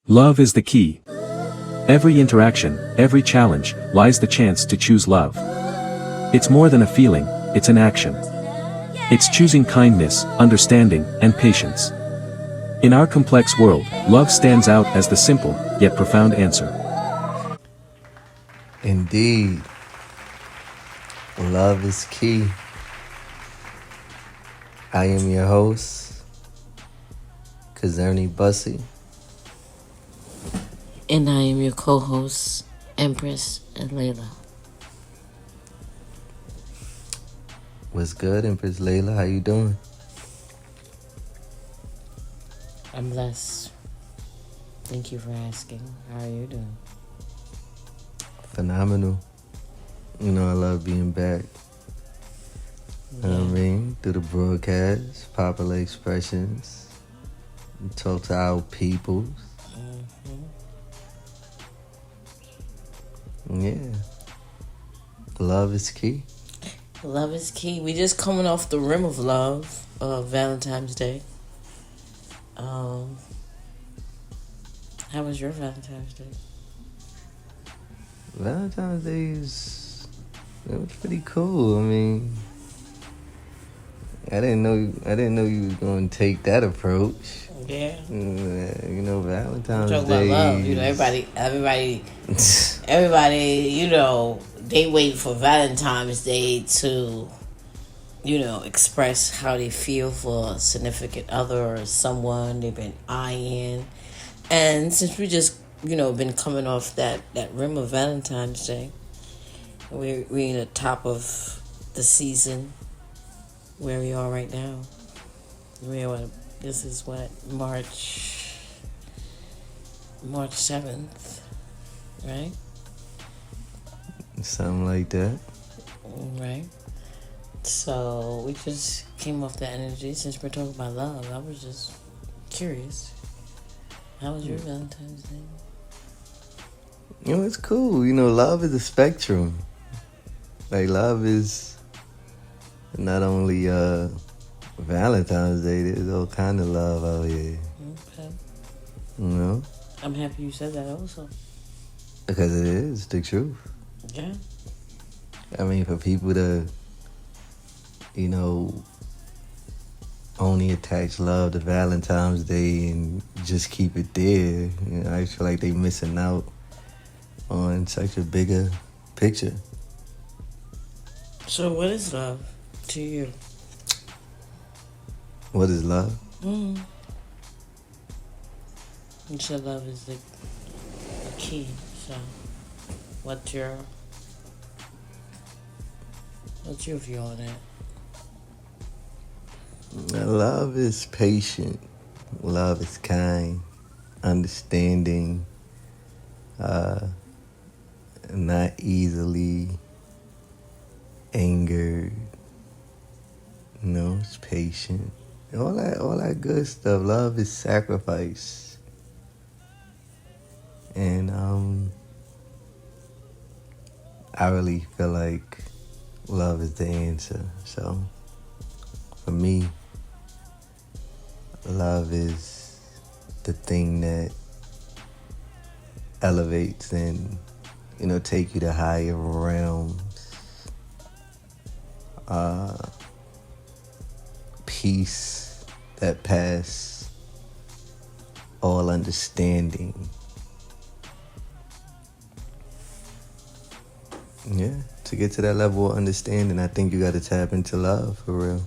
Love is the key. Every interaction, every challenge, lies the chance to choose love. It's more than a feeling, it's an action. It's choosing kindness, understanding, and patience. In our complex world, love stands out as the simple, yet profound answer. Indeed, love is key. I am your host, Kazerny Bussy. And I am your co-host, Empress and Layla. What's good, Empress Layla? How you doing? I'm blessed. Thank you for asking. How are you doing? Phenomenal. You know I love being back. You know what I mean? Through the broadcast, popular expressions, talk to our peoples. Yeah. Love is key. Love is key. We just coming off the rim of love, Valentine's Day. How was your Valentine's Day? Valentine's Day it was pretty cool. I mean, I didn't know you was gonna take that approach. Yeah. You know, Valentine's Talk Day. about love. You know, everybody. You know, they wait for Valentine's Day to, you know, express how they feel for a significant other or someone they've been eyeing. And since we just, you know, been coming off that rim of Valentine's Day, we're in the top of the season where we are right now. This is what, March 7th, right? Something like that. Right. So we just came off the energy. Since we're talking about love, I was just curious. How was your Valentine's Day? You know, it's cool. You know, love is a spectrum. Like, love is not only Valentine's Day, there's all kind of love out here. Okay. You know? I'm happy you said that also. Because it is the truth. Yeah. I mean, for people to, you know, only attach love to Valentine's Day and just keep it there, you know, I feel like they missing out on such a bigger picture. So what is love to you? What is love? You said love is the key. So what's your view on that? Love is patient. Love is kind, understanding, not easily angered. You know, it's patient. All that good stuff. Love is sacrifice. And I really feel like love is the answer. So for me, love is the thing that elevates and, you know, take you to higher realms. Peace that pass all understanding. Yeah, to get to that level of understanding, I think you got to tap into love for real.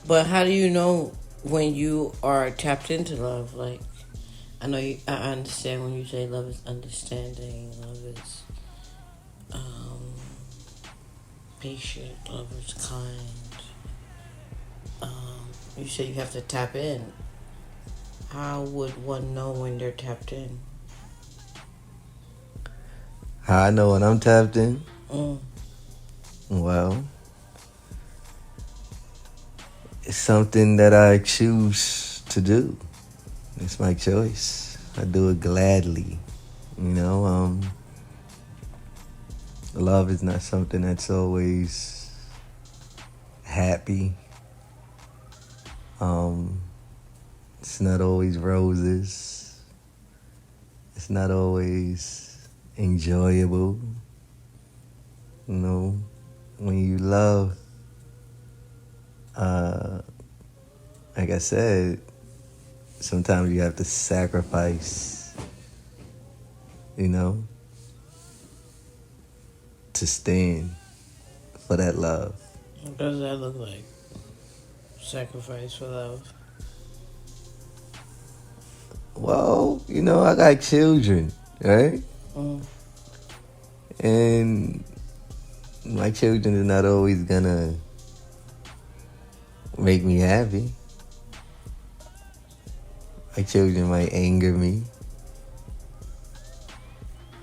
But how do you know when you are tapped into love? Like, I understand when you say love is understanding, love is patient, love is kind. You say you have to tap in. How would one know when they're tapped in? How I know when I'm tapped in? Well, it's something that I choose to do. It's my choice. I do it gladly. You know, love is not something that's always happy. It's not always roses. It's not always enjoyable. You know, when you love, like I said, sometimes you have to sacrifice, you know, to stand for that love. What does that look like? Sacrifice for love. Well, you know, I got children, right? Mm. And my children are not always gonna make me happy. My children might anger me.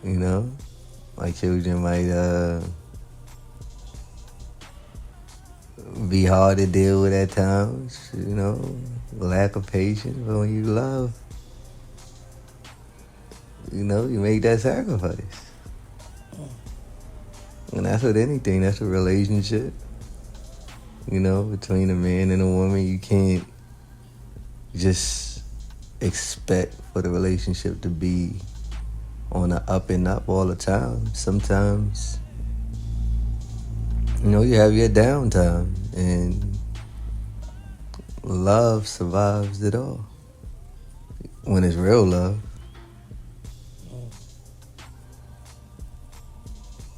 You know? My children might be hard to deal with at times, you know, lack of patience. But when you love, you know, you make that sacrifice. And that's with anything. That's a relationship. You know, between a man and a woman, you can't just expect for the relationship to be on the up and up all the time. Sometimes, you know, you have your downtime, and love survives it all. When it's real love.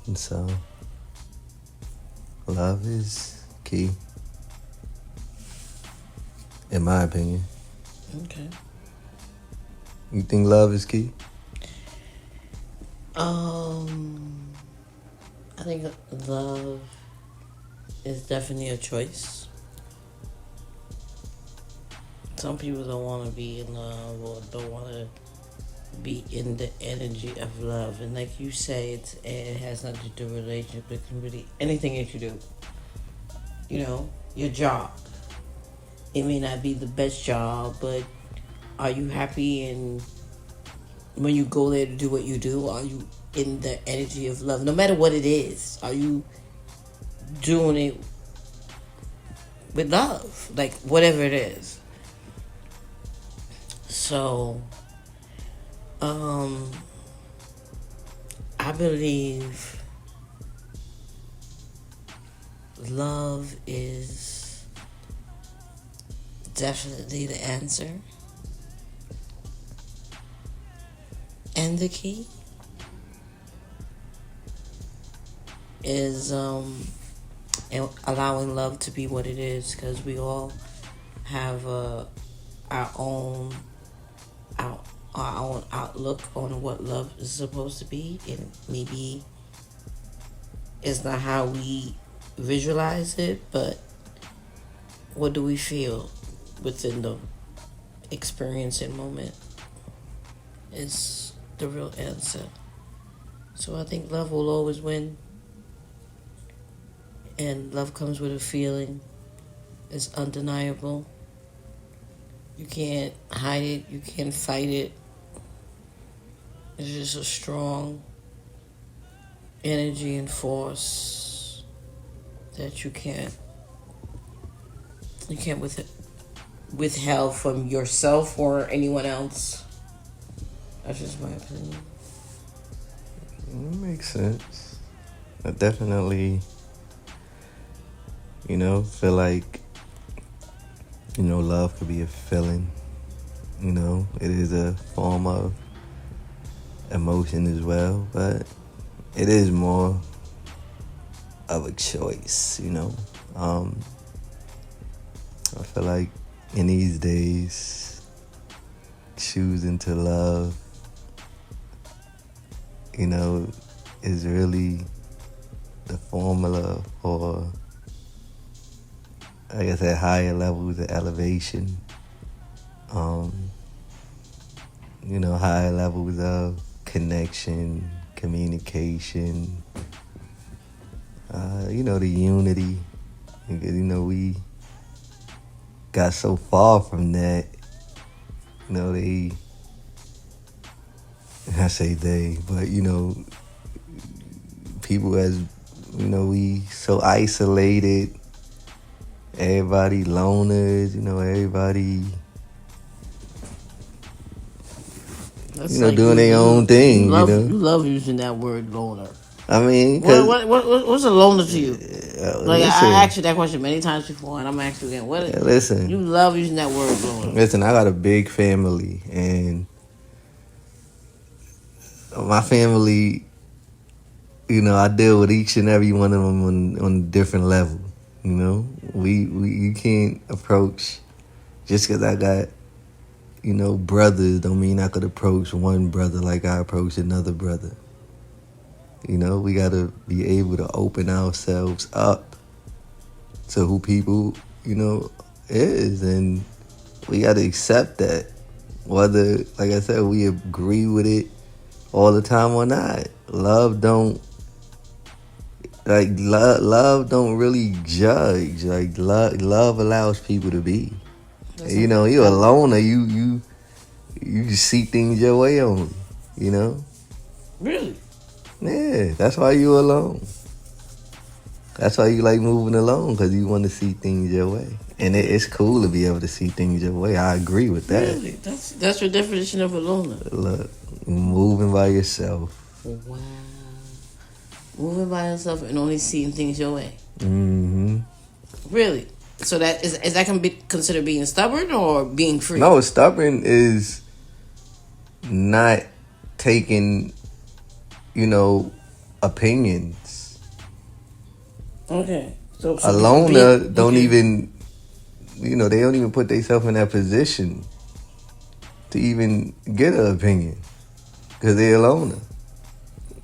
And so, love is key, in my opinion. Okay. You think love is key? I think love is definitely a choice. Some people don't want to be in love or don't want to be in the energy of love. And like you say, it has nothing to do with relationship. It can really, anything that you do. You know, your job. It may not be the best job, but are you happy? And when you go there to do what you do, are you in the energy of love? No matter what it is, are you doing it with love? Like, whatever it is. So, I believe love is definitely the answer and the key is allowing love to be what it is, because we all have our own outlook on what love is supposed to be, and maybe it's not how we visualize it, but what do we feel within the experience and moment is the real answer. So I think love will always win, and love comes with a feeling. It's undeniable. You can't hide it. You can't fight it. It's just a strong energy and force that you can't withheld from yourself or anyone else. That's just my opinion. It makes sense. I definitely, you know, feel like, you know, love could be a feeling. You know, it is a form of emotion as well, but it is more of a choice, you know. I feel like in these days, choosing to love, you know, is really the formula for, I guess, at higher levels of elevation. You know, higher levels of connection, communication, you know, the unity. You know, we got so far from that. You know, I say they, but, you know, people, as, you know, we so isolated, Everybody loners, everybody, That's doing their own thing, You love using that word loner. I mean, 'cause, What's a loner to you? Like listen, I asked you that question many times before, and I'm gonna ask you again. listen, You love using that word loner? listen, I got a big family, and my family, I deal with each and every one of them on a different level. You can't approach just because I got brothers don't mean I could approach one brother like I approach another brother. We gotta be able to open ourselves up to who people is, and we gotta accept that, whether, like I said, we agree with it all the time or not. Love don't really judge. Like love allows people to be. You're a loner. You just see things your way only. Really? Yeah, that's why you alone. That's why you like moving alone, because you want to see things your way. And it's cool to be able to see things your way. I agree with that. Really? That's your definition of a loner. Look, moving by yourself. Wow. Moving by yourself and only seeing things your way. Mm-hmm. Really? So that is that can be considered being stubborn or being free? No, stubborn is not taking, opinions. Okay. So a loner don't even, they don't even put themselves in that position to even get an opinion, because they're a loner.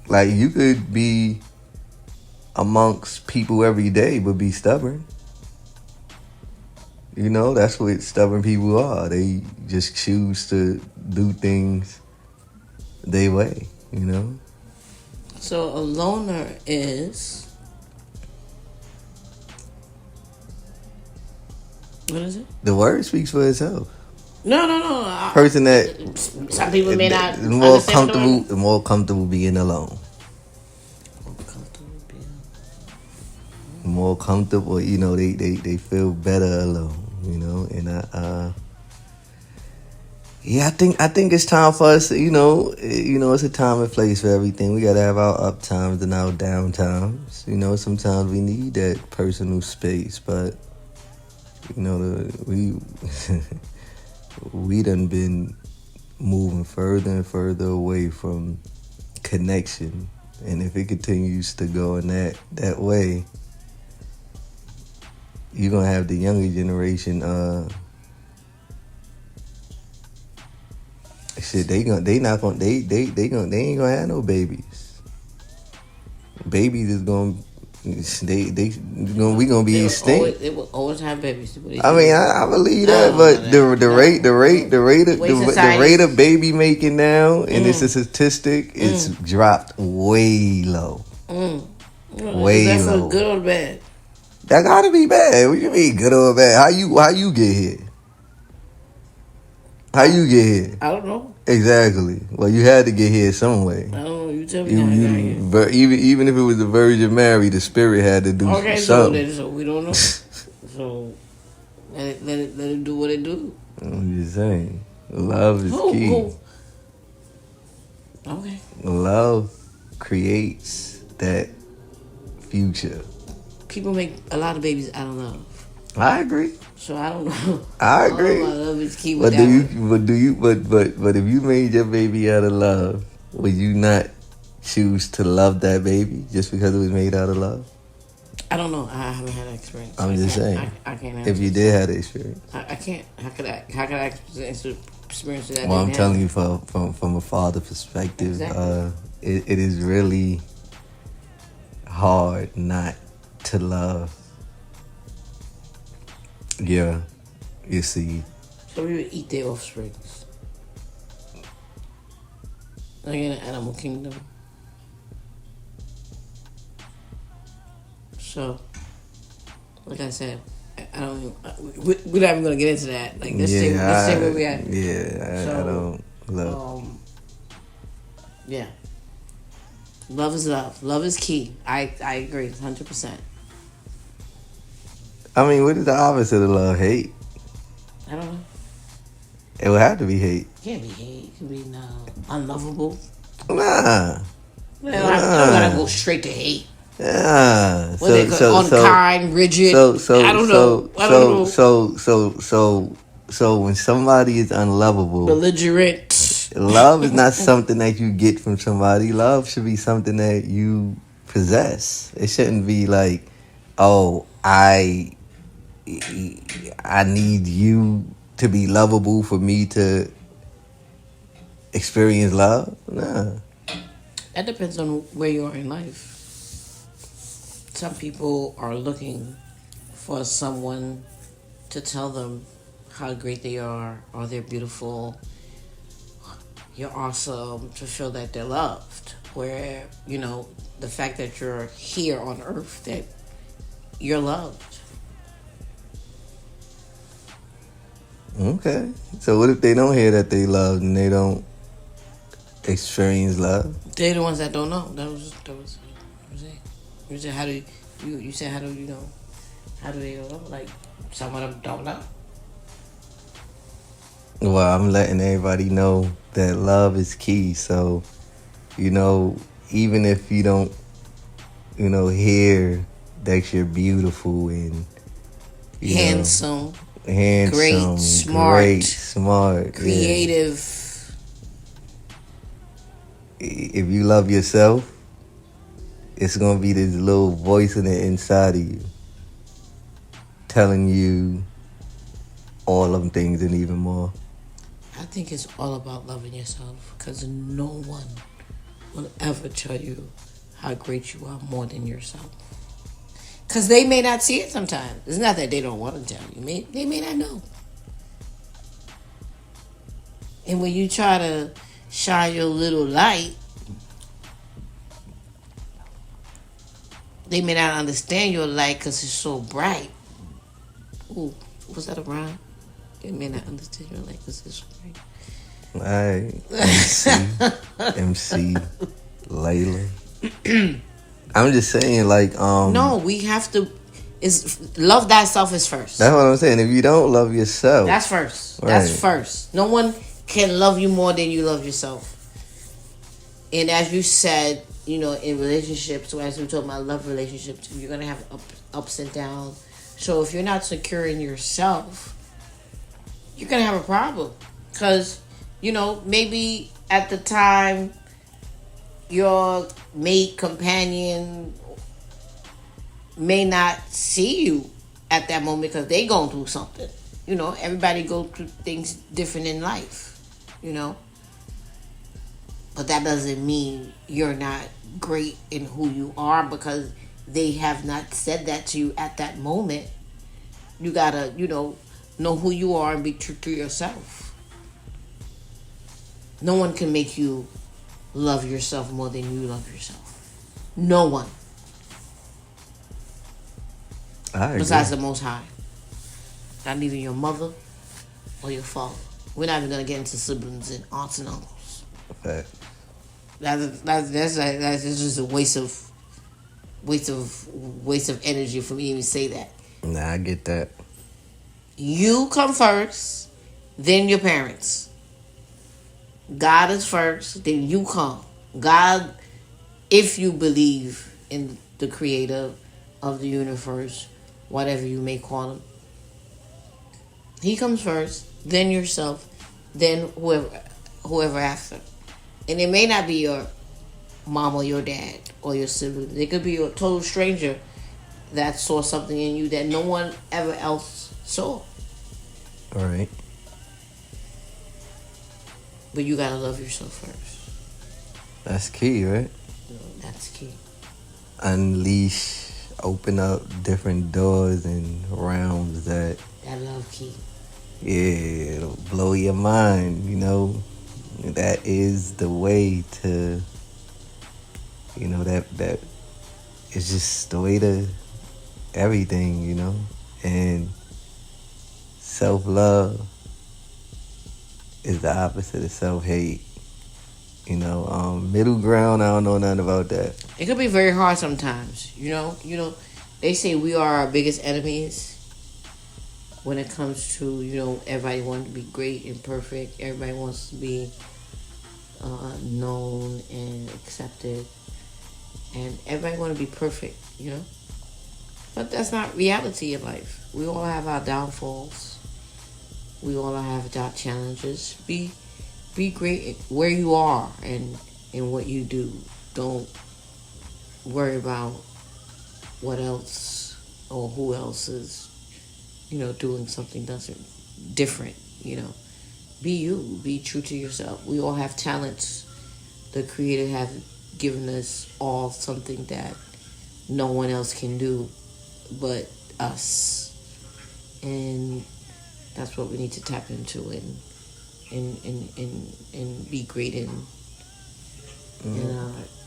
Like, you could be amongst people every day but be stubborn. That's what stubborn people are. They just choose to do things their way, So a loner is... What is it? The word speaks for itself. No. Person that some people may not more comfortable being alone. More comfortable, they feel better alone, and I think it's time for us, it's a time and place for everything. We gotta have our up times and our down times. Sometimes we need that personal space, but we we done been moving further and further away from connection, and if it continues to go in that way, you're gonna have the younger generation. They ain't gonna have no babies. Babies is gonna. We gonna be extinct. They will always have babies. I believe that, but the rate of baby making now, and it's a statistic, it's dropped way low. Way is that low. For good or bad? That gotta be bad. What you mean good or bad? How you get here? How you get here? I don't know. Exactly. Well, you had to get here some way. I don't know. You tell me how I got here. But even if it was the Virgin Mary, the spirit had to do something. So we don't know. So let it do what it do. I'm just saying, love is key. Okay. Love creates that future. People make a lot of babies out of love. I agree. So I don't know. I agree. Love is key. But but if you made your baby out of love, would you not choose to love that baby just because it was made out of love? I don't know. I haven't had that experience. I'm just saying. I can't. If you did have the experience, I can't. How could I experience that? Well, I'm telling you from a father perspective, exactly. It is really hard not to love your seed. So we would eat their offsprings. Like in the animal kingdom. So, like I said, I don't. We're not even gonna get into that. Like let's say where we at. Yeah, I don't love. Yeah. Love is love. Love is key. I agree 100%. I mean, what is the opposite of love? Hate. I don't know. It would have to be hate. Can't be hate. It can be unlovable. Nah. Well, I don't gotta go straight to hate. Yeah. What they call unkind, rigid. I don't know. So when somebody is unlovable, Belligerent. love is not something that you get from somebody. Love should be something that you possess. It shouldn't be like, oh, I need you to be lovable for me to experience love. Nah. That depends on where you are in life. Some people are looking for someone to tell them how great they are, or they're beautiful, you're awesome, to feel that they're loved. Where, the fact that you're here on earth, that you're loved. Okay. So what if they don't hear that they loved and they don't experience love? They're the ones that don't know. That was it. You said how do you said how do you know? How do they know? Like, some of them don't know. Well, I'm letting everybody know that love is key. So, even if you don't, hear that you're beautiful and handsome, great, smart, creative. If you love yourself, it's gonna be this little voice in the inside of you telling you all them things and even more. I think it's all about loving yourself, because no one will ever tell you how great you are more than yourself. Because they may not see it sometimes. It's not that they don't want to tell you. They may not know. And when you try to shine your little light, they may not understand your light because it's so bright. Ooh, was that a rhyme? They may not understand your light because it's so bright. Alright, MC, Layla. I'm just saying, like, no, we have to. Is love thyself is first. That's what I'm saying. If you don't love yourself, that's first. Right. That's first. No one can love you more than you love yourself. And as you said, in relationships, as we talk about love relationships, you're gonna have ups and downs. So if you're not secure in yourself, you're gonna have a problem. Because maybe at the time your mate, companion may not see you at that moment because they going through something. Everybody go through things different in life, But that doesn't mean you're not great in who you are because they have not said that to you at that moment. You gotta, know who you are and be true to yourself. No one can make you love yourself more than you love yourself. No one. I agree. Besides the Most High. Not even your mother or your father. We're not even gonna get into siblings and aunts and uncles. Okay. That's just a waste of energy for me to even say that. Nah, I get that. You come first, then your parents. God is first, then you come. God, if you believe in the creator of the universe, whatever you may call him, he comes first, then yourself, then whoever after. And it may not be your mom or your dad or your sibling. It could be a total stranger that saw something in you that no one ever else saw. All right. But you gotta love yourself first. That's key, right? That's key. Unleash, open up different doors and realms that love key. Yeah, it'll blow your mind, That is the way to, that is just the way to everything, And self-love is the opposite of self-hate. Middle ground, I don't know nothing about that. It could be very hard sometimes, They say we are our biggest enemies. when it comes to, everybody wants to be great and perfect. Everybody wants to be known and accepted, and everybody want to be perfect. But that's not reality in life. We all have our downfalls. We all have our challenges. Be great where you are and in what you do. Don't worry about what else or who else is, doing something different. Be you. Be true to yourself. We all have talents. The Creator have given us all something that no one else can do but us, and that's what we need to tap into and be great and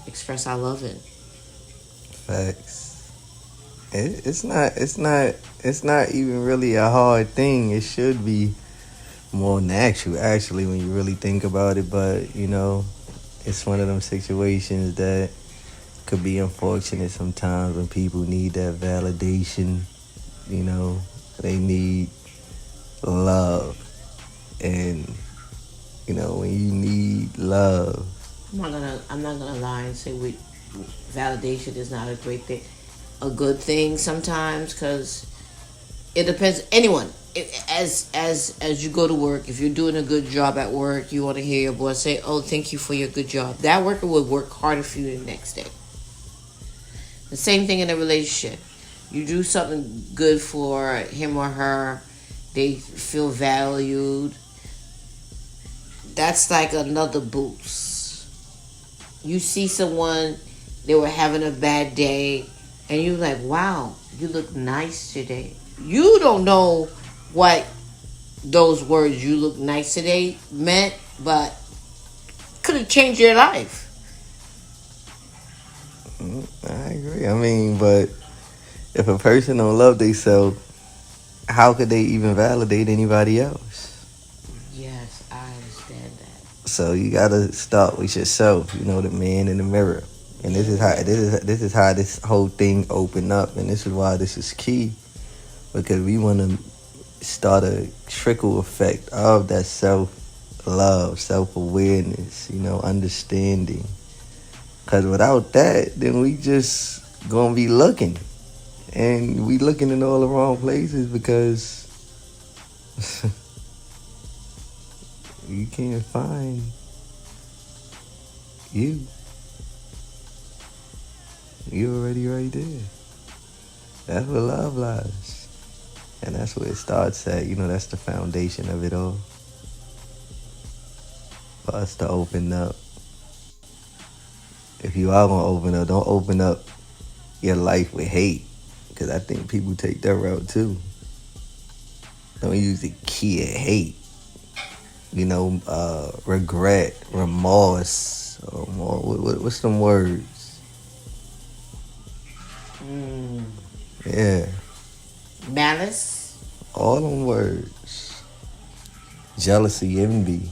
express our love in. Facts. It's not even really a hard thing. It should be more natural, actually, when you really think about it. But it's one of them situations that could be unfortunate sometimes when people need that validation. They need love, and when you need love. I'm not gonna lie and say validation is not a good thing sometimes, because it depends. Anyone, as you go to work, if you're doing a good job at work, you want to hear your boss say, "Oh, thank you for your good job." That worker will work harder for you the next day. The same thing in a relationship. You do something good for him or her, they feel valued. That's like another boost. You see someone, they were having a bad day, and you're like, wow, you look nice today. You don't know what those words, "you look nice today," meant, but could have changed your life. I agree. I mean, but if a person don't love themselves, how could they even validate anybody else? Yes, I understand that. So you gotta start with yourself. The man in the mirror, and this is how this whole thing opened up, and this is why this is key, because we want to start a trickle effect of that self love, self awareness, understanding. Because without that, then we just gonna be looking, and we looking in all the wrong places because you can't find you. You already right there. That's where love lies. And that's where it starts at. That's the foundation of it all. For us to open up. If you are going to open up, don't open up your life with hate. Because I think people take that route too. Don't use the key of hate. Regret, remorse. What's some words? Yeah. Malice. All them words. Jealousy, envy.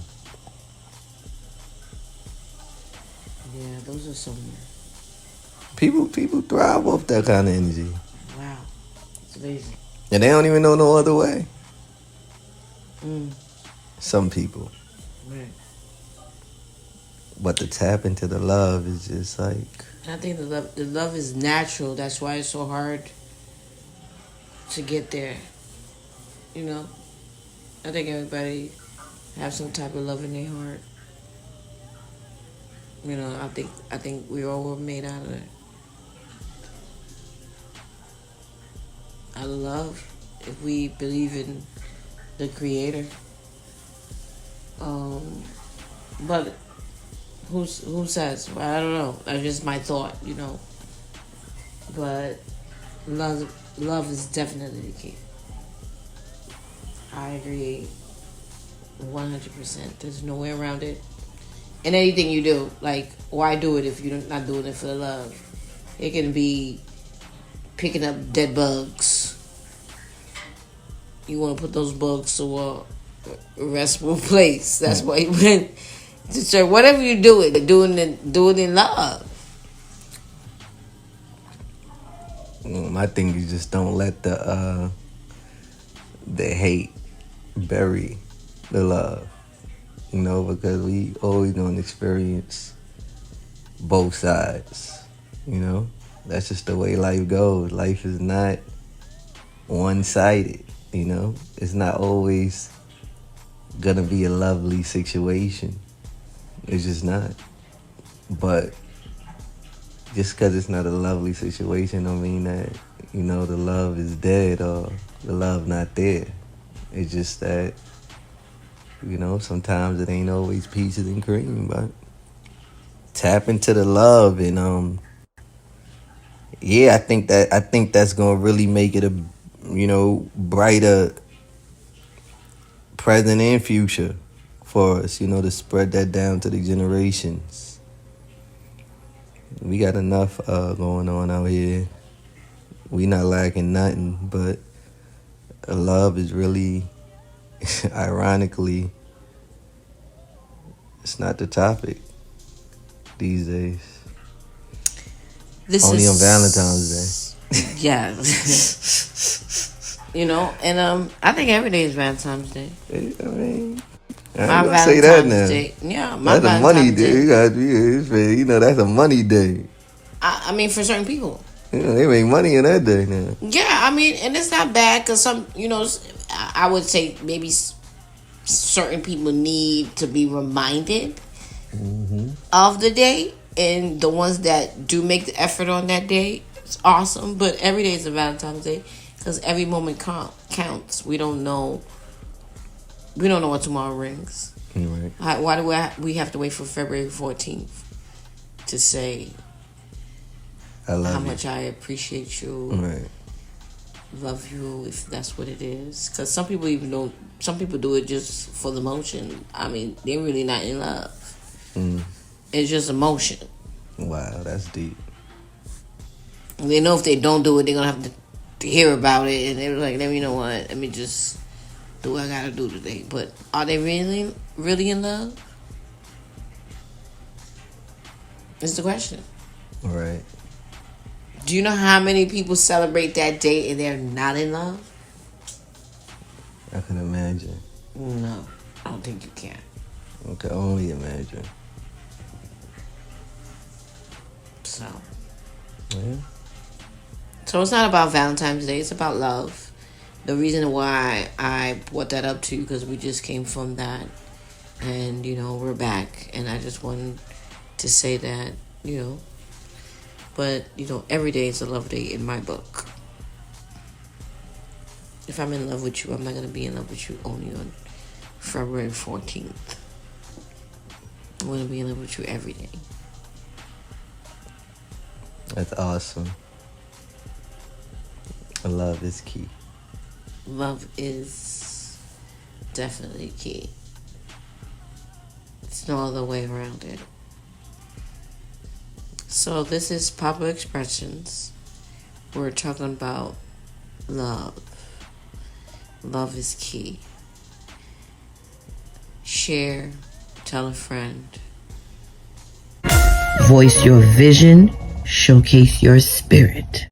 Yeah, those are some. People thrive off that kind of energy. Wow, it's amazing. And they don't even know no other way. Mm. Some people. Right. But to tap into the love is just like. I think the love is natural. That's why it's so hard to get there. I think everybody have some type of love in their heart. I think we all were made out of love, if we believe in the Creator. But who says? Well, I don't know. That's just my thought, But love is definitely the key. I agree 100%. There's no way around it. And anything you do, like, why do it if you're not doing it for the love? It can be picking up dead bugs. You want to put those bugs to a restful place. That's why you went to church. Whatever you do it, do it in love. My thing is just don't let the hate bury the love, because we always gonna experience both sides, That's just the way life goes. Life is not one-sided, It's not always gonna be a lovely situation. It's just not. But just because it's not a lovely situation don't mean that, the love is dead or the love not there. It's just that, sometimes it ain't always peaches and cream, but tap into the love and I think that's gonna really make it a brighter present and future for us, to spread that down to the generations. We got enough going on out here. We not lacking nothing, but love is really, ironically, it's not the topic these days. Only on Valentine's Day. Yeah. I think every day is Valentine's Day. I mean, My don't say that now. Day. Yeah, my that's a money day. That's a money day. I mean, for certain people. They make money in that day now. Yeah, I mean, and it's not bad because some, I would say maybe certain people need to be reminded of the day, and the ones that do make the effort on that day, it's awesome. But every day is a Valentine's Day because every moment counts. We don't know what tomorrow brings. Right. Why do we have to wait for February 14th to say I love how you. much I appreciate you? Right. Love you, if that's what it is. Because some people do it just for the motion. I mean, they're really not in love. It's just emotion. Wow, that's deep. They know if they don't do it, they're going to have to hear about it. And they're like, you know what? Let me just do what I got to do today. But are they really, really in love? Is the question. Right. Do you know how many people celebrate that day and they're not in love? I can imagine. No, I don't think you can. I can only imagine. So. Yeah. So it's not about Valentine's Day. It's about love. The reason why I brought that up to you because we just came from that, and we're back. And I just wanted to say that but every day is a love day in my book. If I'm in love with you, I'm not gonna be in love with you only on February 14th. I'm gonna be in love with you every day. That's awesome. Love is key. Love is definitely key. It's no other way around it. So this is Popular Expressions. We're talking about love. Love is key. Share, tell a friend. Voice your vision, showcase your spirit.